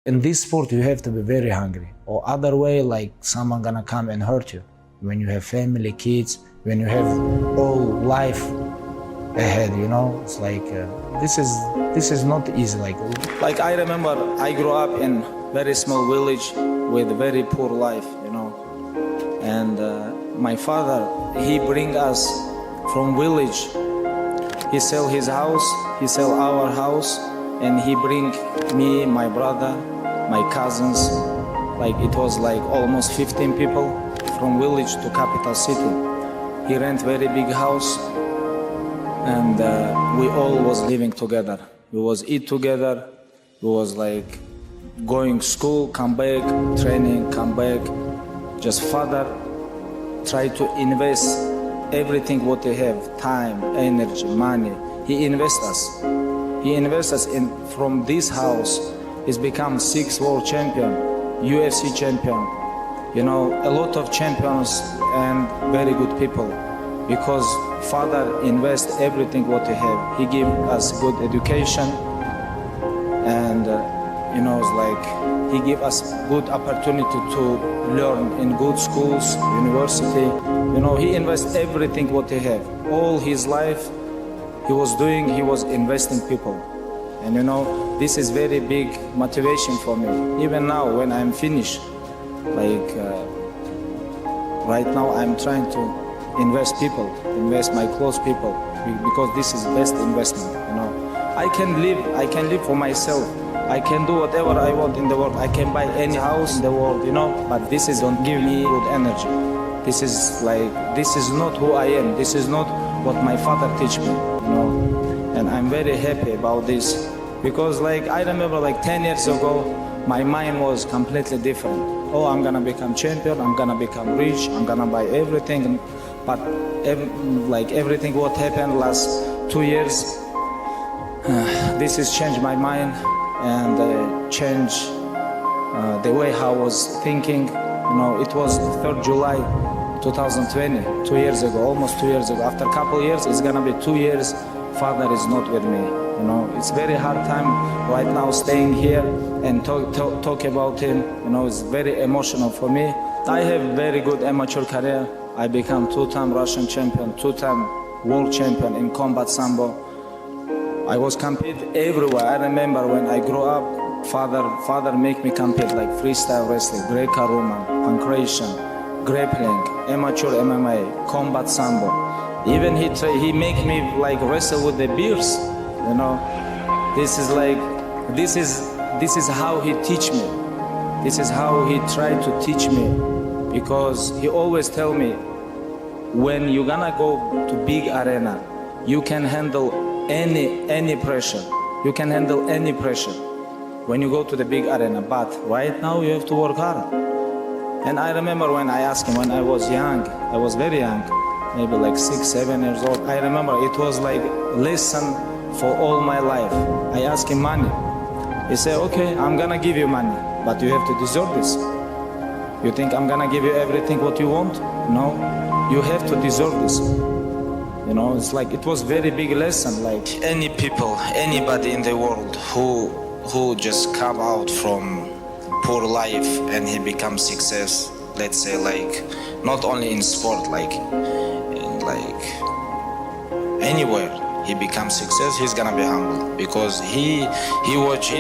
In this sport, you have to be very hungry, or other way, like someone gonna come and hurt you. When you have family, kids, when you have all life ahead, you know, it's like this is not easy. Like I remember, I grew up in very small village with very poor life, you know, and my father, he bring us from village. He sell his house, he sell our house, and he bring me, my brother, my cousins, like it was like almost 15 people from village to capital city. He rent very big house, and we all was living together. We was eat together. We was like going school, come back, training, come back. Just father try to invest everything what they have, time, energy, money. He invests us. He invests us in from this house. He's become 6 world champion, UFC champion. You know, a lot of champions and very good people. Because father invests everything what he have. He give us good education, and you know, it's like he give us good opportunity to learn in good schools, university. You know, he invests everything what he have. All his life he was doing, he was investing people. And you know, this is very big motivation for me. Even now when I'm finished, like right now I'm trying to invest people, invest my close people, because this is best investment, you know. I can live for myself. I can do whatever I want in the world. I can buy any house in the world, you know, but this is don't give me good energy. This is not who I am. This is not what my father teach me, you know. And I'm very happy about this, because like I remember like 10 years ago, my mind was completely different. Oh, I'm gonna become champion, I'm gonna become rich, I'm gonna buy everything. But like everything what happened last 2 years, this has changed my mind and changed the way how I was thinking. You know, it was 3rd July 2020, 2 years ago, almost 2 years ago. After a couple years, it's gonna be 2 years, father is not with me. You know, it's very hard time right now staying here and talk about him. You know, it's very emotional for me. I have very good amateur career. I become 2-time Russian champion, 2-time world champion in combat sambo. I was compete everywhere. I remember when I grew up, father make me compete like freestyle wrestling, Greco-Roman, pancration, grappling, amateur MMA, combat sambo. Even he make me like wrestle with the bears. You know, this is how he teach me. This is how he tried to teach me, because he always tell me, when you're gonna go to big arena, you can handle any pressure. You can handle any pressure when you go to the big arena. But right now you have to work hard. And I remember when I asked him when I was young, I was very young, maybe like 6, 7 years old. I remember it was like lesson for all my life. I asked him money. He said, okay, I'm gonna give you money, but you have to deserve this. You think I'm gonna give you everything what you want? No, you have to deserve this. You know, it's like it was very big lesson. Like any people, anybody in the world who just come out from poor life and he becomes success, let's say like not only in sport, like anywhere he becomes success, he's gonna be humble, because he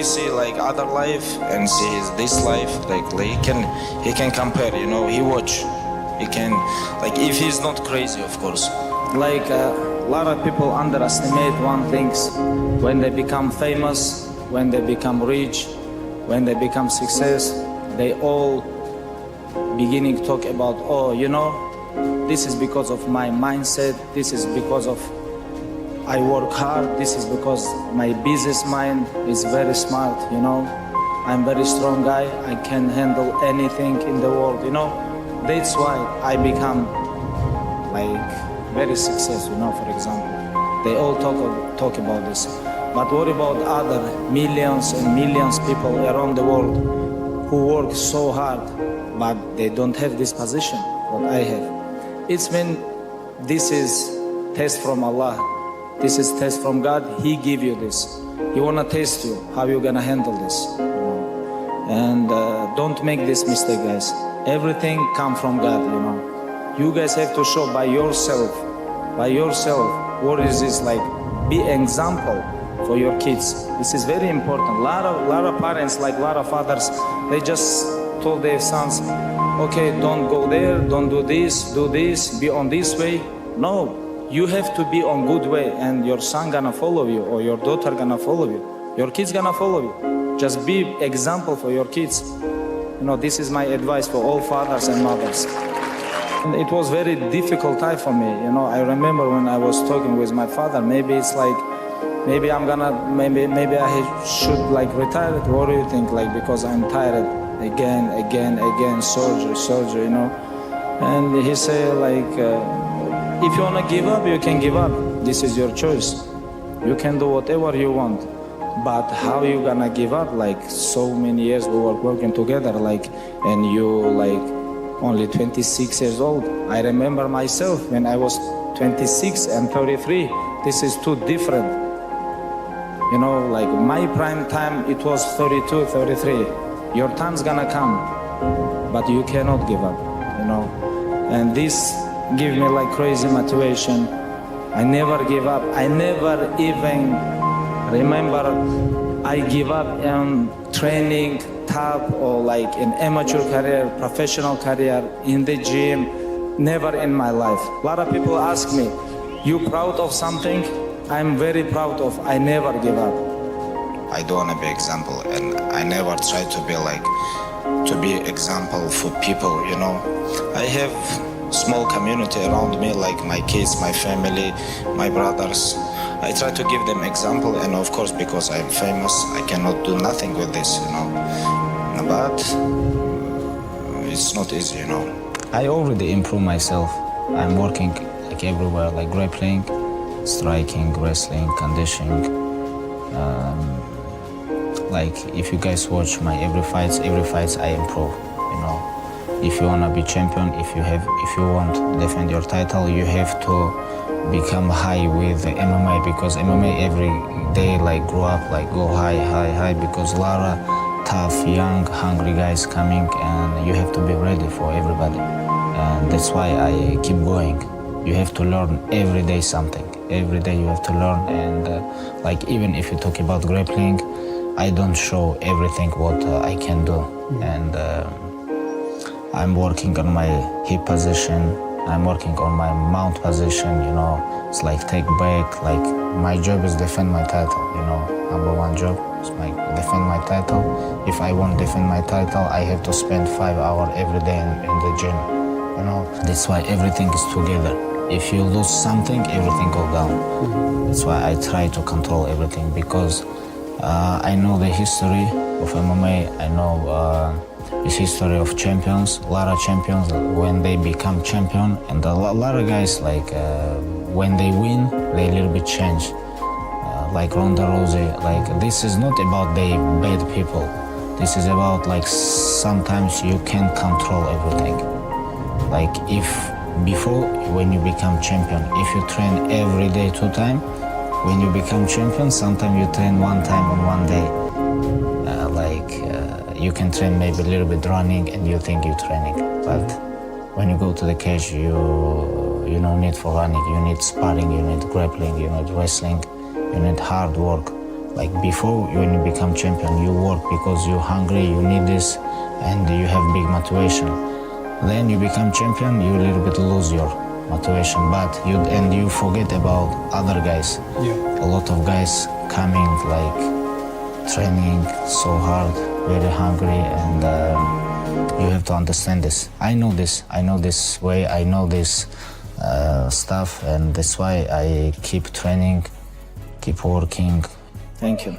see like other life and sees this life, like he can compare, you know. He can, like, if he's not crazy, of course. Like a lot of people underestimate one things when they become famous, when they become rich, when they become success. They all beginning to talk about, oh, you know, this is because of my mindset, this is because of I work hard, this is because my business mind is very smart, you know. I'm very strong guy, I can handle anything in the world, you know. That's why I become like very successful, you know, for example. They all talk about this. But what about other millions and millions people around the world who work so hard, but they don't have this position, what I have? It's when this is test from Allah. This is test from God. He give you this. He wanna test you how you're gonna handle this. And don't make this mistake, guys. Everything come from God, you know. You guys have to show by yourself, what is this like? Be example for your kids. This is very important. A lot of parents, like a lot of fathers, they just told their sons, okay, don't go there, don't do this, be on this way. No, you have to be on good way, and your son gonna follow you, or your daughter gonna follow you. Your kids gonna follow you. Just be example for your kids. You know, this is my advice for all fathers and mothers. And it was very difficult time for me. You know, I remember when I was talking with my father, maybe it's like, maybe I'm gonna, maybe I should like retire. What do you think? Like, because I'm tired again, soldier, you know. And he said like, if you wanna give up, you can give up. This is your choice. You can do whatever you want. But how you gonna give up? Like, so many years we were working together, like, and you like only 26 years old. I remember myself when I was 26 and 33. This is too different. You know, like my prime time, it was 32, 33. Your time's gonna come, but you cannot give up, you know. And this give me like crazy motivation. I never give up. I never even remember I give up in training, top, or like in amateur career, professional career, in the gym. Never in my life. A lot of people ask me, you proud of something? I'm very proud of, I never give up. I don't want to be example, and I never try to be like, to be example for people, you know. I have small community around me, like my kids, my family, my brothers. I try to give them example, and of course, because I'm famous, I cannot do nothing with this, you know. But it's not easy, you know. I already improved myself. I'm working like everywhere, like grappling, striking, wrestling, conditioning. Like if you guys watch my every fights I improve, you know. If you wanna be champion, if you want to defend your title, you have to become high with the MMA, because MMA every day like grow up, like go high, because a lot of tough, young, hungry guys coming, and you have to be ready for everybody. And that's why I keep going. You have to learn every day something. Every day you have to learn, and like even if you talk about grappling, I don't show everything what I can do. And I'm working on my hip position, I'm working on my mount position, you know. It's like take back, like my job is defend my title, you know. Number one job is my defend my title. If I won't defend my title, I have to spend 5 hours every day in the gym, you know. That's why everything is together. If you lose something, everything go down. That's why I try to control everything, because I know the history of MMA. I know the history of champions. A lot of champions, when they become champion, and a lot of guys, like when they win, they a little bit change. Like Ronda Rousey, like this is not about the bad people. This is about like sometimes you can't control everything. Like if before, when you become champion, if you train every day 2 times, when you become champion, sometimes you train 1 time on 1 day. You can train maybe a little bit running and you think you're training, but when you go to the cage, you no need for running, you need sparring, you need grappling, you need wrestling, you need hard work. Like before, when you become champion, you work because you're hungry, you need this, and you have big motivation. Then you become champion, you a little bit lose your motivation, but you forget about other guys. A lot of guys coming like training so hard, very hungry, and you have to understand this. I know this way, I know this stuff, and that's why I keep training, keep working. Thank you.